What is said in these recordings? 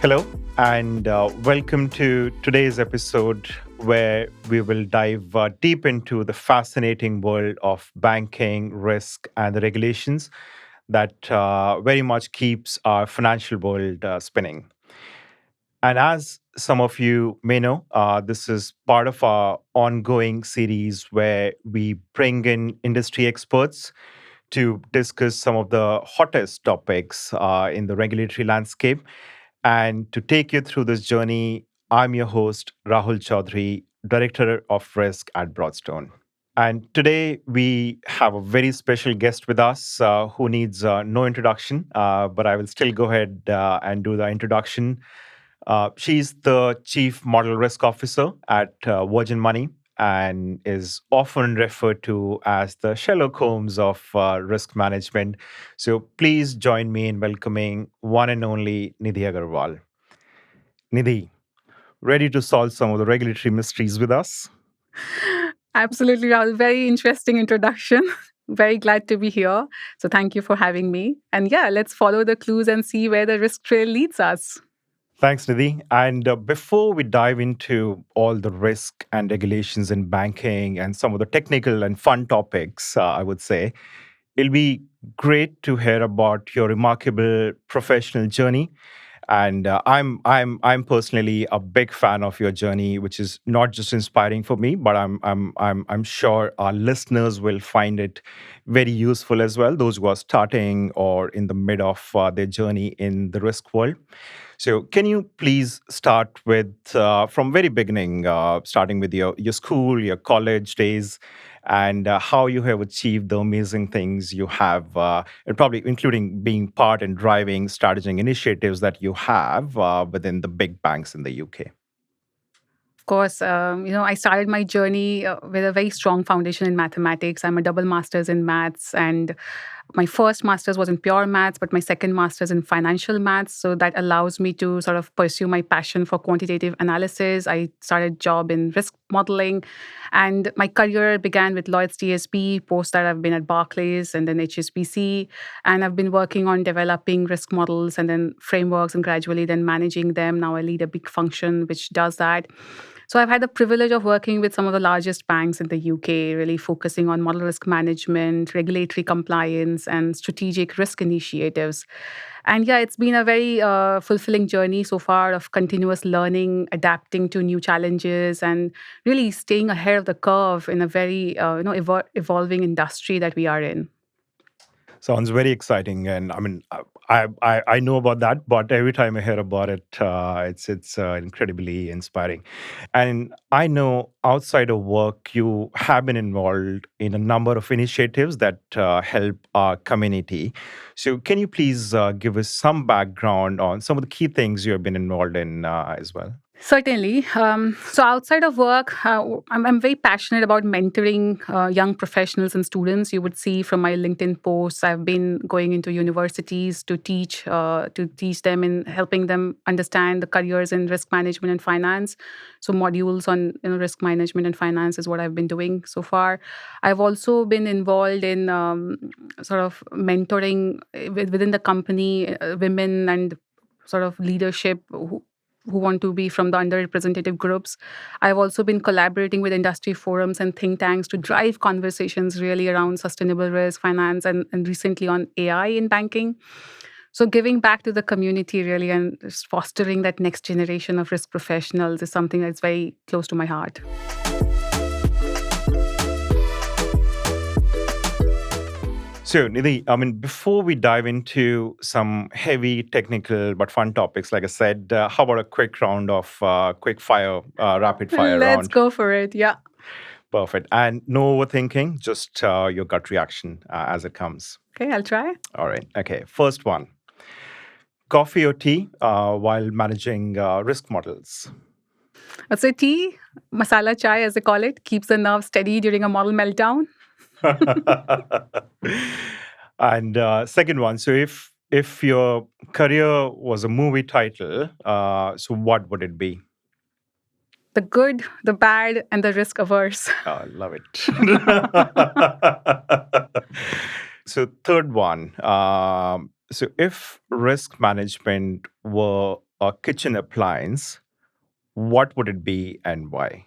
Hello, and welcome to today's episode where we will dive deep into the fascinating world of banking, risk, and the regulations that very much keeps our financial world spinning. And as some of you may know, this is part of our ongoing series where we bring in industry experts to discuss some of the hottest topics in the regulatory landscape. And to take you through this journey, I'm your host, Rahul Choudhary, Director of Risk at Broadstone. And today we have a very special guest with us who needs no introduction, but I will still go ahead and do the introduction. She's the Chief Model Risk Officer at Virgin Money and is often referred to as the Sherlock Holmes of risk management. So please join me in welcoming one and only Nidhi Agarwal. Nidhi, ready to solve some of the regulatory mysteries with us? Absolutely, Rahul. Very interesting introduction. Very glad to be here. So, thank you for having me. And yeah, let's follow the clues and see where the risk trail leads us. Thanks, Nidhi. And before we dive into all the risk and regulations in banking and some of the technical and fun topics, I would say, it'll be great to hear about your remarkable professional journey. And I'm personally a big fan of your journey, which is not just inspiring for me, but I'm sure our listeners will find it very useful as well. Those who are starting or in the mid of their journey in the risk world. So, can you please start with from very beginning, starting with your school, your college days, and how you have achieved the amazing things you have, and probably including being part and driving strategic initiatives that you have within the big banks in the UK. Of course, I started my journey with a very strong foundation in mathematics. I'm a double master's in maths, and my first master's was in pure maths, but my second master's in financial maths. So that allows me to sort of pursue my passion for quantitative analysis. I started job in risk modeling, and my career began with Lloyd's TSB. Post that, I've been at Barclays and then HSBC, and I've been working on developing risk models and then frameworks, and gradually then managing them. Now I lead a big function which does that. So I've had the privilege of working with some of the largest banks in the UK, really focusing on model risk management, regulatory compliance, and strategic risk initiatives. And yeah, it's been a very fulfilling journey so far of continuous learning, adapting to new challenges, and really staying ahead of the curve in a very evolving industry that we are in. Sounds very exciting, and I mean, I know about that, but every time I hear about it, it's incredibly inspiring. And I know outside of work, you have been involved in a number of initiatives that help our community. So, can you please give us some background on some of the key things you have been involved in as well? Certainly. So outside of work, I'm very passionate about mentoring young professionals and students. You would see from my LinkedIn posts, I've been going into universities to teach them and helping them understand the careers in risk management and finance. So modules on risk management and finance is what I've been doing so far. I've also been involved in sort of mentoring within the company, women and sort of leadership who want to be from the underrepresented groups. I've also been collaborating with industry forums and think tanks to drive conversations really around sustainable risk, finance, and recently on AI in banking. So giving back to the community really and just fostering that next generation of risk professionals is something that's very close to my heart. So, Nidhi, I mean, before we dive into some heavy technical but fun topics, like I said, how about a quick round of rapid fire Let's round? go for it. Yeah. Perfect. And no overthinking, just your gut reaction as it comes. Okay, I'll try. All right. Okay. First one, coffee or tea while managing risk models? I'd say tea, masala chai as they call it, keeps the nerves steady during a model meltdown. And second one, so if your career was a movie title, so what would it be? The good, the bad, and the risk averse. Oh, I love it. So third one, so if risk management were a kitchen appliance, what would it be and why?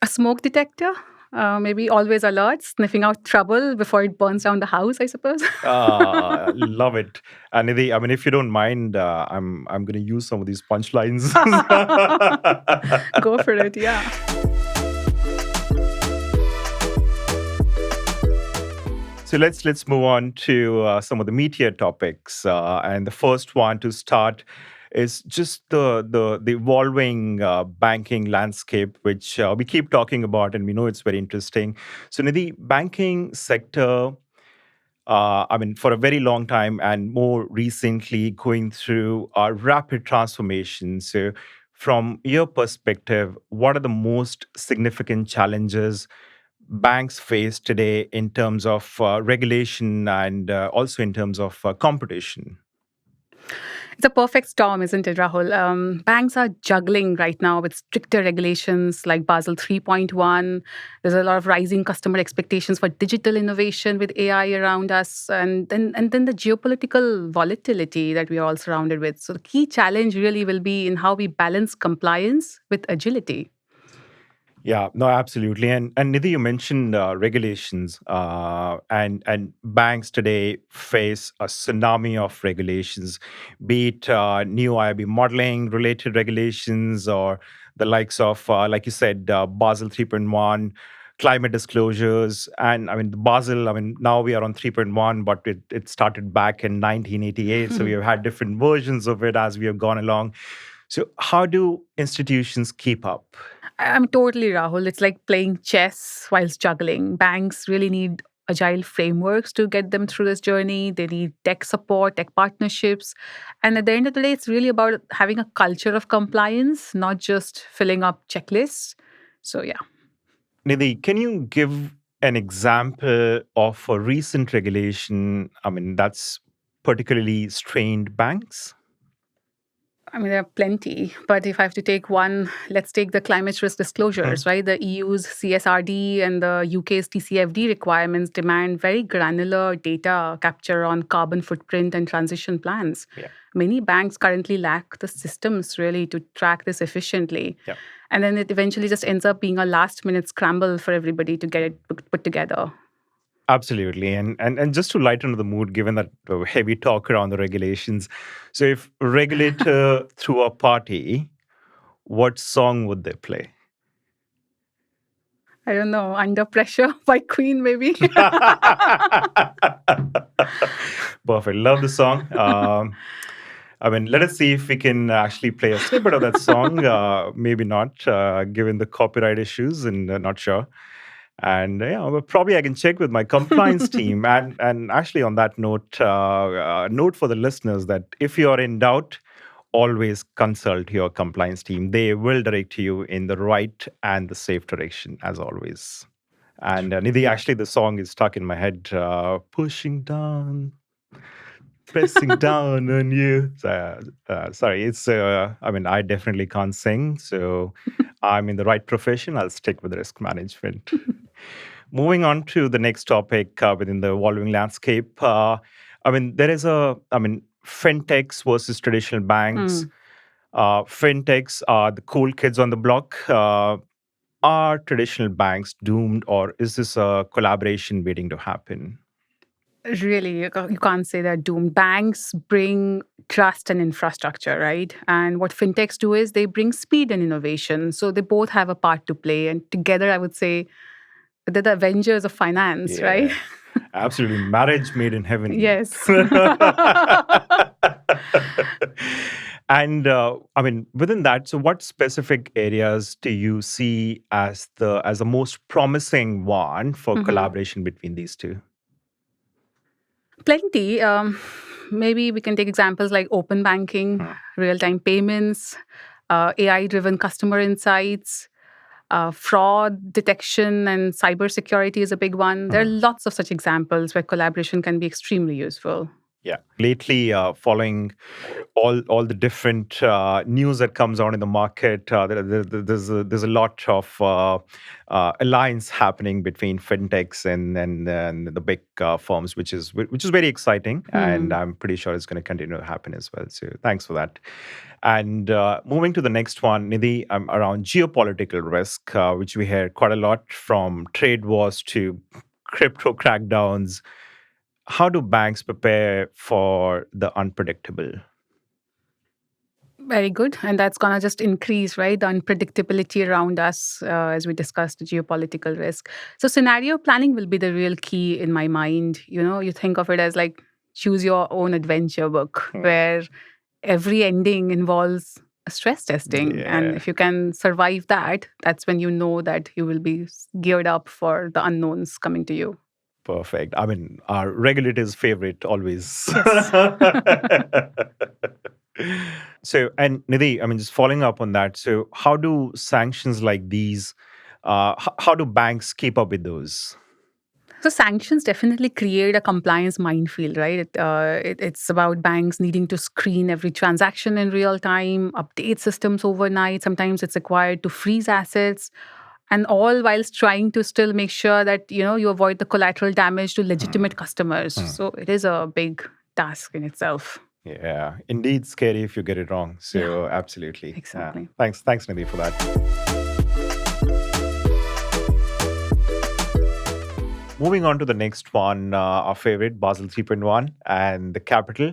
A smoke detector, maybe always alert, sniffing out trouble before it burns down the house, I suppose. Love it. Nidhi, I mean, if you don't mind, I'm going to use some of these punchlines. Go for it, yeah. So let's move on to some of the meatier topics, and the first one to start is just the evolving banking landscape, which we keep talking about, and we know it's very interesting. So, Nidhi, banking sector, I mean, for a very long time, and more recently, going through a rapid transformation. So, from your perspective, what are the most significant challenges banks face today in terms of regulation and also in terms of competition? It's a perfect storm, isn't it, Rahul? Banks are juggling right now with stricter regulations like Basel 3.1. There's a lot of rising customer expectations for digital innovation with AI around us, and then the geopolitical volatility that we are all surrounded with. So the key challenge really will be in how we balance compliance with agility. Yeah, no, absolutely. And Nidhi, you mentioned regulations, and banks today face a tsunami of regulations, be it new IB modeling related regulations or the likes of, like you said, Basel 3.1, climate disclosures. And I mean, the Basel, I mean, now we are on 3.1, but it started back in 1988. So we have had different versions of it as we have gone along. So, how do institutions keep up? I'm totally Rahul. It's like playing chess whilst juggling. Banks really need agile frameworks to get them through this journey. They need tech support, tech partnerships. And at the end of the day, it's really about having a culture of compliance, not just filling up checklists. So, yeah. Nidhi, can you give an example of a recent regulation, I mean, that's particularly strained banks? I mean, there are plenty, but if I have to take one, let's take the climate risk Hmm. disclosures, right? The EU's CSRD and the UK's TCFD requirements demand very granular data capture on carbon footprint and transition plans. Yeah, Many banks currently lack the systems really to track this efficiently. yeah, And then it eventually just ends up being a last minute scramble for everybody to get it put together. absolutely. And just to lighten the mood, given that heavy talk around the regulations, so if a regulator threw a party, what song would they play? I don't know, Under Pressure by Queen, maybe. Perfect. Love the song. I mean, let us see if we can actually play a snippet of that song. Maybe not, given the copyright issues, and not sure. And yeah, well, probably I can check with my compliance team. And actually, on that note, note for the listeners that if you are in doubt, always consult your compliance team. They will direct you in the right and the safe direction, as always. And Nidhi, actually, the song is stuck in my head. Pushing down, pressing down on you. Sorry, it's. I mean, I definitely can't sing, so I'm in the right profession. I'll stick with risk management. Moving on to the next topic within the evolving landscape. I mean, there is a. I mean, fintechs versus traditional banks. Hmm. Fintechs are the cool kids on the block. Are traditional banks doomed, or is this a collaboration waiting to happen? Really, you can't say they're doomed. Banks bring trust and infrastructure, right? And what fintechs do is they bring speed and innovation. So they both have a part to play. And together, I would say they're the Avengers of finance, right? Yeah, absolutely. Marriage made in heaven. Yes. And I mean, within that, so what specific areas do you see as the most promising one for Mhm. collaboration between these two? Plenty. Maybe we can take examples like open banking, Hmm. real time payments, AI driven customer insights. Fraud detection and cybersecurity is a big one. There are Hmm. lots of such examples where collaboration can be extremely useful. Yeah. Lately, following all the different news that comes out in the market, there's a lot of alliance happening between fintechs and the big firms, which is very exciting, and Hmm. I'm pretty sure it's going to continue to happen as well. So thanks for that. And moving to the next one, Nidhi, around geopolitical risk, which we hear quite a lot, from trade wars to crypto crackdowns. How do banks prepare for the unpredictable? Very good. And that's going to just increase, right? The unpredictability around us, as we discussed, the geopolitical risk. So, scenario planning will be the real key in my mind. You think of it as like choose your own adventure book, Hmm. where every ending involves a stress testing. And Yeah, if you can survive that, that's when you know that you will be geared up for the unknowns coming to you. perfect. I mean, our regulators' favorite always. Yes. So, and Nidhi, I mean, just following up on that. So, how do sanctions like these? How do banks keep up with those? So sanctions definitely create a compliance minefield, right? It's about banks needing to screen every transaction in real time, update systems overnight. Sometimes it's required to freeze assets, and all whilst trying to still make sure that you avoid the collateral damage to Hmm. legitimate customers. Hmm. So it is a big task in itself. Yeah, indeed, scary if you get it wrong. Yeah, So, absolutely. exactly. Thanks, Nidhi, for that. Moving on to the next one, our favorite, Basel 3.1 and the capital.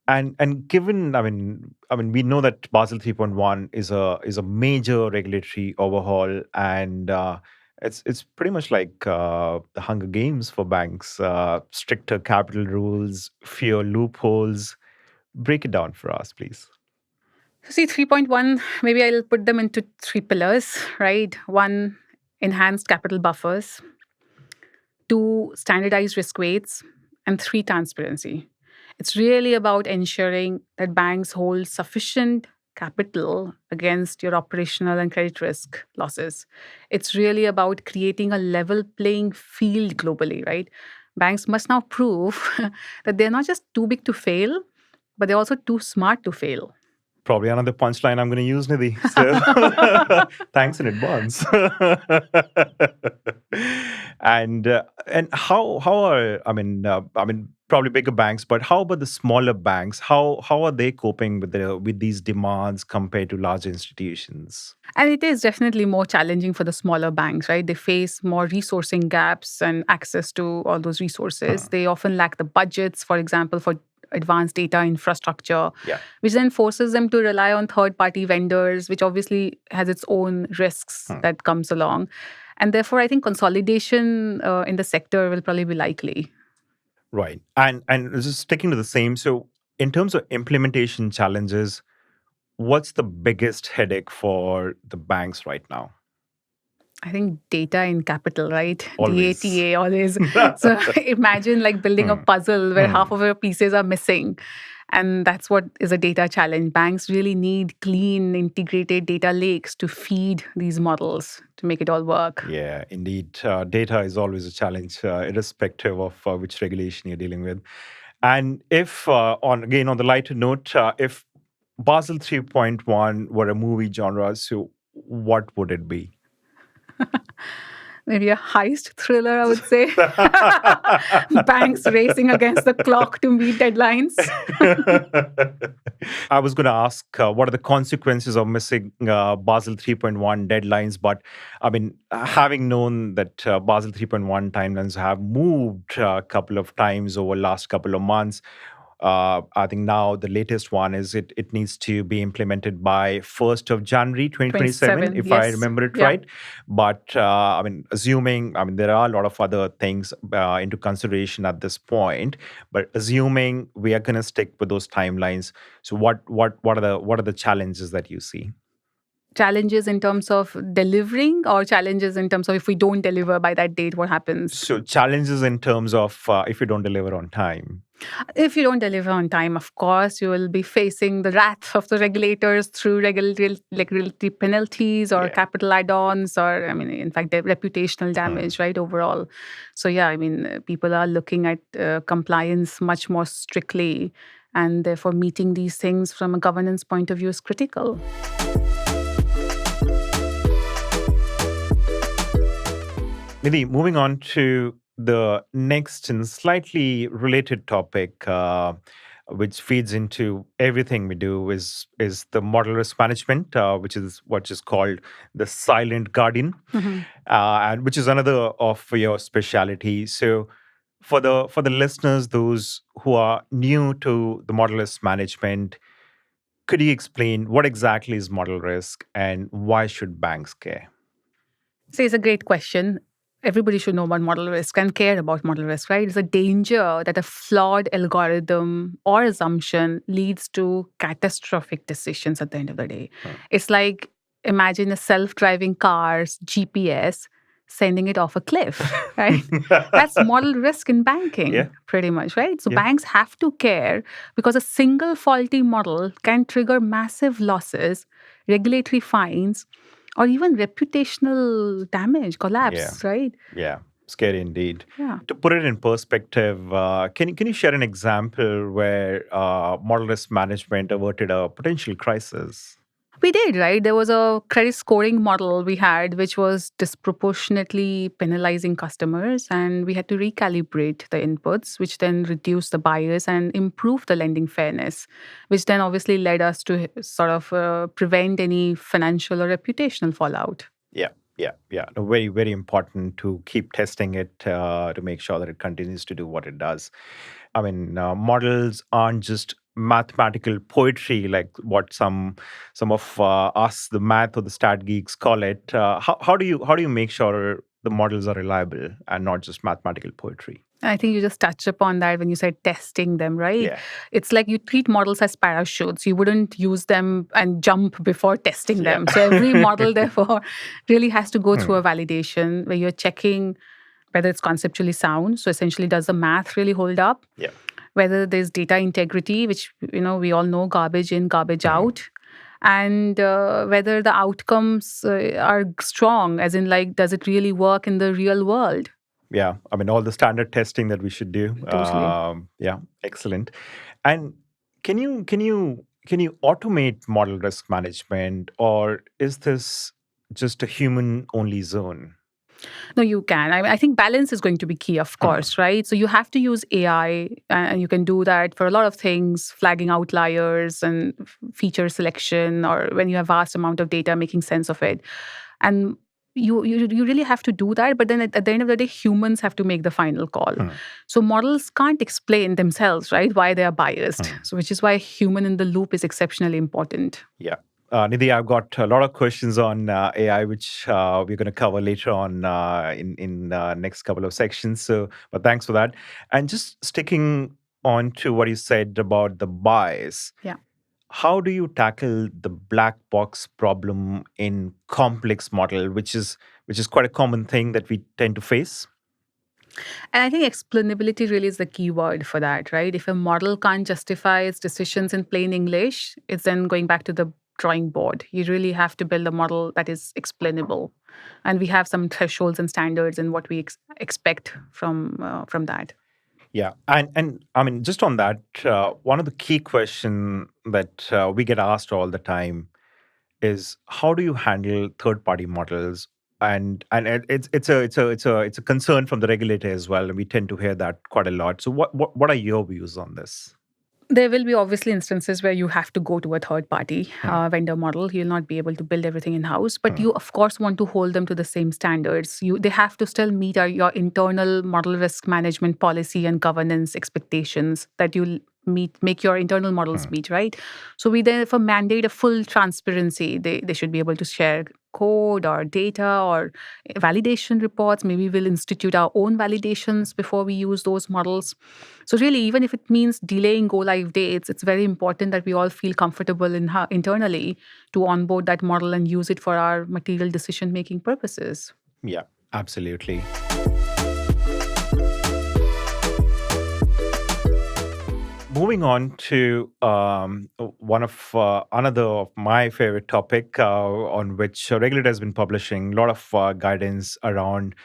And given, I mean, we know that Basel 3.1 is a major regulatory overhaul, and it's pretty much like the Hunger Games for banks. Stricter capital rules, fewer loopholes. Break it down for us, please. So see, 3.1, maybe I'll put them into three pillars, right? One, enhanced capital buffers. Two, standardized risk weights. And three, transparency. It's really about ensuring that banks hold sufficient capital against your operational and credit risk losses. It's really about creating a level playing field globally, right? Banks must now prove that they're not just too big to fail, but they're also too smart to fail. Probably another punchline I'm going to use, Nidhi. So thanks in advance. And how are, I mean probably bigger banks, but how about the smaller banks? How are they coping with these demands compared to large institutions? And it is definitely more challenging for the smaller banks, right? They face more resourcing gaps and access to all those resources. Hmm. They often lack the budgets, for example, for advanced data infrastructure, Yeah. which then forces them to rely on third party vendors, which obviously has its own risks Hmm. that comes along. And therefore, I think consolidation in the sector will probably be likely. Right. And just sticking to the same. So in terms of implementation challenges, what's the biggest headache for the banks right now? I think data in capital, right? Always. DATA always. So imagine like building a Hmm. puzzle where Hmm. half of your pieces are missing. And that's what is a data challenge. Banks really need clean, integrated data lakes to feed these models to make it all work. Yeah, indeed. Data is always a challenge, irrespective of which regulation you're dealing with. And if, on the lighter note, if Basel 3.1 were a movie genre, so what would it be? Maybe a heist thriller, I would say. Banks racing against the clock to meet deadlines. I was going to ask what are the consequences of missing Basel 3.1 deadlines, but I mean, having known that Basel 3.1 timelines have moved a couple of times over last couple of months, I think now the latest one is it needs to be implemented by 1st of January 2027, 27, if I yes. remember it Yeah. right. But I mean, there are a lot of other things into consideration at this point. But assuming we are going to stick with those timelines, so what are the challenges that you see? Challenges in terms of delivering, or challenges in terms of if we don't deliver by that date, what happens? So challenges in terms of if you don't deliver on time. If you don't deliver on time, of course, you will be facing the wrath of the regulators through regulatory penalties or Yeah. capital add-ons, or, I mean, in fact, reputational damage, right, overall. So, yeah, I mean, people are looking at compliance much more strictly, and therefore meeting these things from a governance point of view is critical. Nidhi, moving on to the next and slightly related topic, which feeds into everything we do, is the model risk management, which is what is called the silent guardian, Mhm. and which is another of your specialty. So, for the listeners, those who are new to the model risk management, could you explain what exactly is model risk and why should banks care? So it's a great question. Everybody should know about model risk and care about model risk, right? It's a danger that a flawed algorithm or assumption leads to catastrophic decisions at the end of the day. Hmm. It's like, imagine a self-driving car's GPS sending it off a cliff, right? That's model risk in Yeah, banking, pretty much, right? So yeah, banks have to care because a single faulty model can trigger massive losses, regulatory fines, or even reputational damage, yeah. collapse, right? Yeah, scary indeed. Yeah. To put it in perspective, can you share an example where model risk management averted a potential crisis? We did, right? There was a credit scoring model we had, which was disproportionately penalizing customers, and we had to recalibrate the inputs, which then reduced the bias and improve the lending fairness, which then obviously led us to sort of prevent any financial or reputational fallout. Yeah, yeah, yeah. No, very, very important to keep testing it to make sure that it continues to do what it does. I mean, models aren't just mathematical poetry like what some of us, the math or the stat geeks, call it. How do you make sure the models are reliable and not just mathematical poetry? I think you just touched upon that when you said testing them, right? Yeah, It's like you treat models as parachutes. You wouldn't use them and jump before testing yeah. them. So every model, therefore, really has to go through Hmm. a validation where you're checking whether it's conceptually sound. So essentially, does the math really hold up? Yeah. Whether there's data integrity, which, we all know, garbage in, garbage Hmm. out. And whether the outcomes are strong, as in, like, does it really work in the real world? Yeah, I mean all the standard testing that we should do. Totally. Yeah, excellent. And can you automate model risk management, or is this just a human only zone? No, you can. I think balance is going to be key, of Hmm. course, right? So you have to use AI, and you can do that for a lot of things, flagging outliers and feature selection, or when you have vast amount of data, making sense of it. And you really have to do that. But then at the end of the day, humans have to make the final call. Hmm. So models can't explain themselves, right, why they are biased. Hmm. So which is why human in the loop is exceptionally important. Yeah. Nidhi, I've got a lot of questions on AI, which we're going to cover later on in next couple of sections. So, but thanks for that. And just sticking on to what you said about the bias, Yeah. how do you tackle the black box problem in complex model, which is quite a common thing that we tend to face? And I think explainability really is the key word for that, right? If a model can't justify its decisions in plain English, it's then going back to the drawing board. You really have to build a model that is explainable. And we have some thresholds and standards in what we expect from that. Yeah, and I mean, just on that, one of the key question that we get asked all the time is how do you handle third party models, and it's a concern from the regulator as well, and we tend to hear that quite a lot. So what are your views on this? There will be obviously instances where you have to go to a third party Hmm. vendor model. You'll not be able to build everything in house, but Hmm. you, of course, want to hold them to the same standards. They have to still meet your internal model risk management policy and governance expectations that you make your internal models Hmm. meet, right? So we therefore mandate a full transparency. They should be able to share code or data or validation reports. Maybe we'll institute our own validations before we use those models. So really, even if it means delaying go live dates, it's very important that we all feel comfortable internally to onboard that model and use it for our material decision making purposes. Yeah, absolutely. Moving on to one of another of my favorite topic on which a regulator has been publishing a lot of guidance around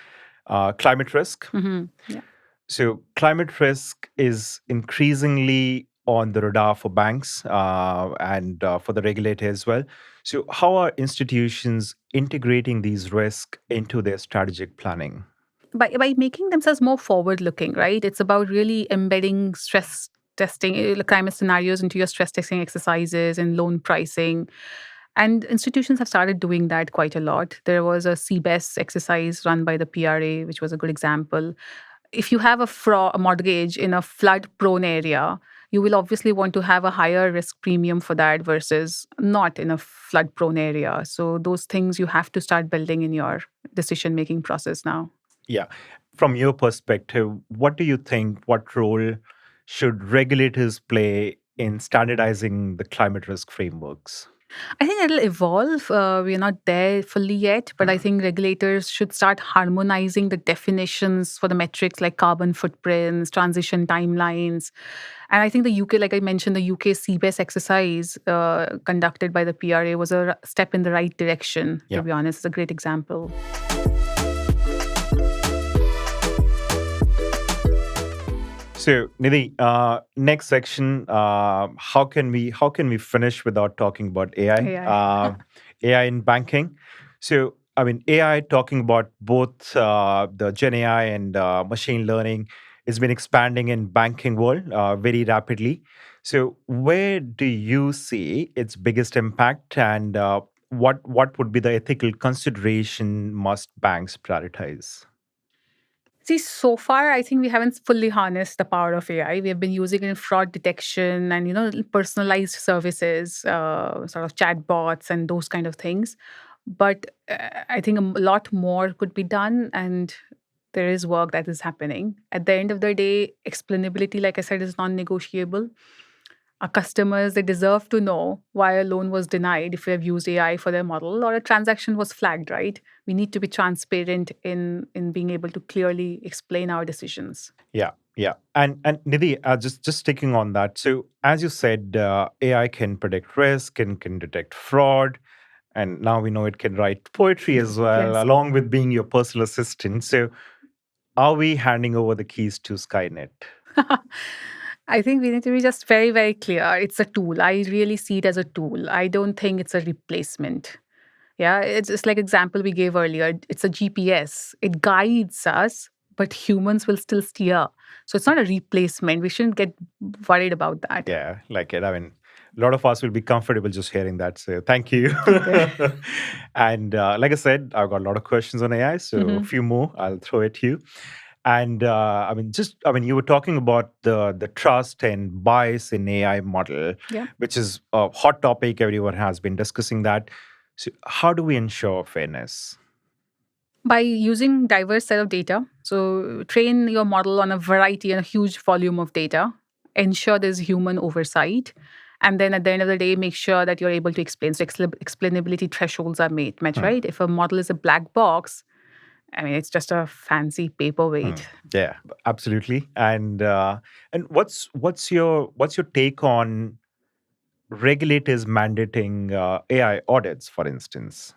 climate risk. Yeah. So climate risk is increasingly on the radar for banks and for the regulator as well. So how are institutions integrating these risks into their strategic planning? By making themselves more forward looking, right? It's about really embedding stress testing, climate scenarios into your stress testing exercises and loan pricing. And institutions have started doing that quite a lot. There was a CBES exercise run by the PRA, which was a good example. If you have a mortgage in a flood prone area, you will obviously want to have a higher risk premium for that versus not in a flood prone area. So those things you have to start building in your decision making process now. Yeah. From your perspective, what do you think? What role should regulators play in standardizing the climate risk frameworks? I think it'll evolve. We're not there fully yet, but I think regulators should start harmonizing the definitions for the metrics like carbon footprints, transition timelines. And I think the UK, like I mentioned, the UK CBES exercise conducted by the PRA was a step in the right direction, to Yeah. be honest. It's a great example. So, Nidhi, next section, how can we finish without talking about AI? AI. AI in banking. So, I mean, AI talking about both the Gen AI and machine learning has been expanding in banking world very rapidly. So, where do you see its biggest impact, and what would be the ethical consideration must banks prioritize? See, so far, I think we haven't fully harnessed the power of AI. We have been using it in fraud detection and personalized services, sort of chatbots and those kind of things. But I think a lot more could be done, and there is work that is happening. At the end of the day, explainability, like I said, is non-negotiable. Our customers, they deserve to know why a loan was denied if we have used AI for their model or a transaction was flagged, right? We need to be transparent in being able to clearly explain our decisions. Yeah, yeah, and Nidhi, just sticking on that. So, as you said, AI can predict risk and can detect fraud, and now we know it can write poetry as well, Yes. along with being your personal assistant. So, are we handing over the keys to Skynet? I think we need to be just very, very clear. It's a tool. I really see it as a tool. I don't think it's a replacement. Yeah, it's just like example we gave earlier. It's a GPS. It guides us, but humans will still steer. So it's not a replacement. We shouldn't get worried about that. Yeah, like it. I mean, a lot of us will be comfortable just hearing that. So, thank you. Okay. And like I said, I've got a lot of questions on AI. So, a Hmm. few more I'll throw at you. And I mean, you were talking about the trust and bias in AI model, Yeah. which is a hot topic. Everyone has been discussing that. So, how do we ensure fairness? By using diverse set of data. So train your model on a variety and a huge volume of data. Ensure there's human oversight. And then at the end of the day, make sure that you're able to explain. So explainability thresholds are met, Hmm, right? If a model is a black box, I mean, it's just a fancy hmm. paperweight. Yeah, absolutely. And what's your take on regulators mandating AI audits, for instance?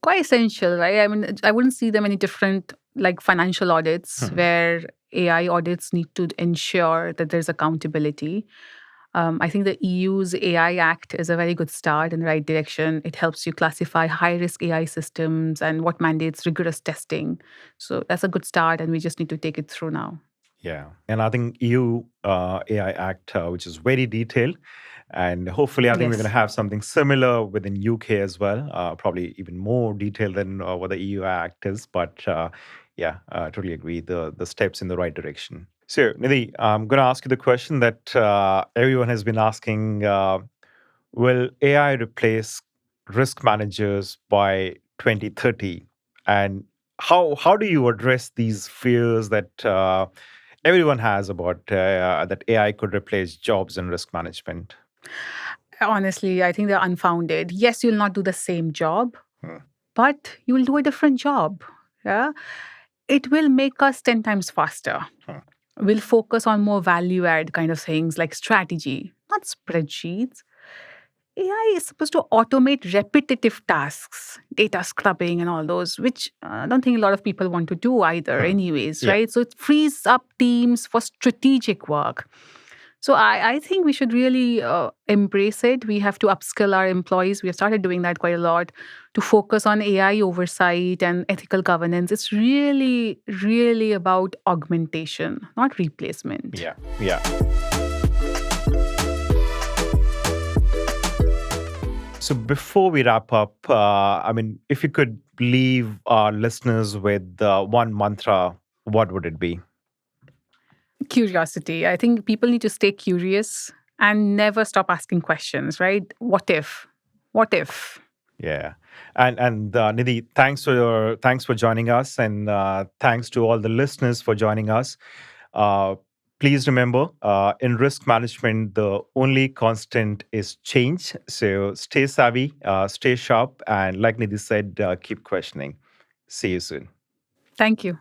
Quite essential, right? I mean, I wouldn't see them any different like financial audits Hmm. where AI audits need to ensure that there's accountability. I think the EU's AI Act is a very good start in the right direction. It helps you classify high risk AI systems and what mandates rigorous testing. So that's a good start, and we just need to take it through now. Yeah, and I think EU AI Act, which is very detailed, and hopefully, I think we're going to Yes. have something similar within UK as well. Probably even more detailed than what the EU Act is. But yeah, I totally agree. The steps in the right direction. So, Nidhi, I'm going to ask you the question that everyone has been asking: will AI replace risk managers by 2030? And how do you address these fears that everyone has about that AI could replace jobs in risk management? Honestly, I think they're unfounded. Yes, you'll not do the same job, Hmm. but you will do a different job. Yeah. It will make us 10 times faster. Hmm. We'll focus on more value add kind of things like strategy, not spreadsheets. AI is supposed to automate repetitive tasks, data scrubbing, and all those, which I don't think a lot of people want to do either, Hmm. anyways, Yeah. right? So it frees up teams for strategic work. So I think we should really embrace it. We have to upskill our employees. We have started doing that quite a lot to focus on AI oversight and ethical governance. It's really, really about augmentation, not replacement. Yeah. Yeah. So before we wrap up, I mean, if you could leave our listeners with one mantra, what would it be? Curiosity. I think people need to stay curious and never stop asking questions, right? What if? What if? Yeah, and Nidhi, thanks for joining us, and thanks to all the listeners for joining us. Uh, Please remember, in risk management, the only constant is change. So stay savvy, stay sharp, and like Nidhi said, keep questioning. See you soon. Thank you.